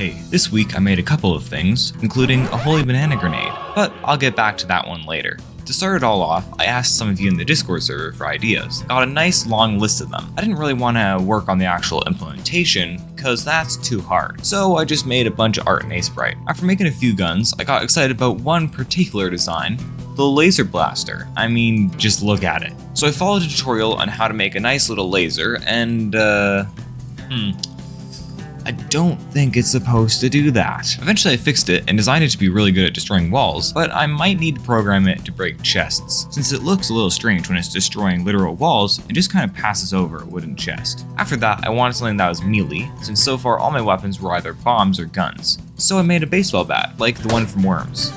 Hey, this week I made a couple of things, including a holy banana grenade, but I'll get back to that one later. To start it all off, I asked some of you in the Discord server for ideas. Got a nice long list of them. I didn't really want to work on the actual implementation, because that's too hard. So I just made a bunch of art in Sprite. After making a few guns, I got excited about one particular design, the laser blaster. I mean, just look at it. So I followed a tutorial on how to make a nice little laser, and I don't think it's supposed to do that. Eventually I fixed it and designed it to be really good at destroying walls, but I might need to program it to break chests, since it looks a little strange when it's destroying literal walls and just kind of passes over a wooden chest. After that, I wanted something that was melee, since so far all my weapons were either bombs or guns. So I made a baseball bat, like the one from Worms.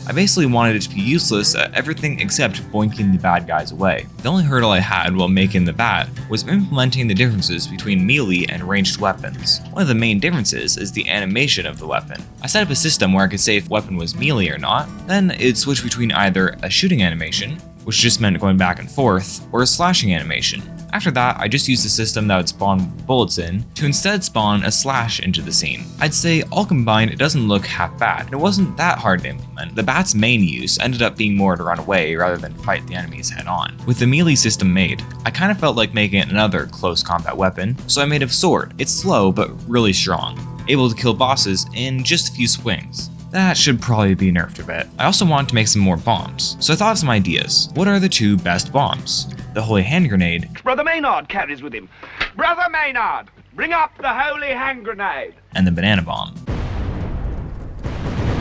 I basically wanted it to be useless at everything except boinking the bad guys away. The only hurdle I had while making the bat was implementing the differences between melee and ranged weapons. One of the main differences is the animation of the weapon. I set up a system where I could say if the weapon was melee or not, then it'd switch between either a shooting animation, which just meant going back and forth, or a slashing animation. After that, I just used a system that would spawn bullets in to instead spawn a slash into the scene. I'd say all combined, it doesn't look half bad, and it wasn't that hard to implement. The bat's main use ended up being more to run away rather than fight the enemies head on. With the melee system made, I kind of felt like making another close combat weapon, so I made a sword. It's slow but really strong, able to kill bosses in just a few swings. That should probably be nerfed a bit. I also wanted to make some more bombs, so I thought of some ideas. What are the two best bombs? The holy hand grenade. Brother Maynard carries with him. Brother Maynard, bring up the holy hand grenade. And the banana bomb.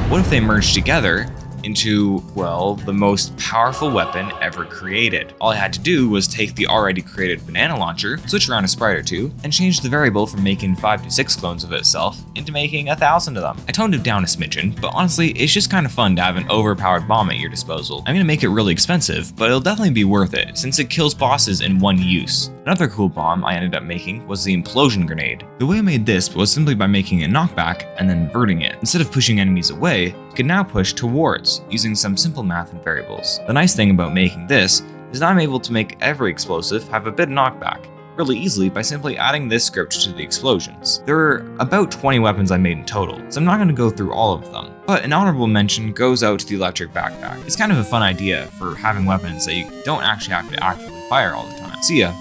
What if they merged together into, well, the most powerful weapon ever created? All I had to do was take the already created banana launcher, switch around a sprite or two, and change the variable from making 5 to 6 clones of itself into making 1,000 of them. I toned it down a smidgen, but honestly, it's just kind of fun to have an overpowered bomb at your disposal. I'm gonna make it really expensive, but it'll definitely be worth it, since it kills bosses in one use. Another cool bomb I ended up making was the implosion grenade. The way I made this was simply by making a knockback and then inverting it. Instead of pushing enemies away, you can now push towards, using some simple math and variables. The nice thing about making this is that I'm able to make every explosive have a bit of knockback really easily by simply adding this script to the explosions. There are about 20 weapons I made in total, so I'm not going to go through all of them, but an honorable mention goes out to the electric backpack. It's kind of a fun idea for having weapons that you don't actually have to actively fire all the time. See ya!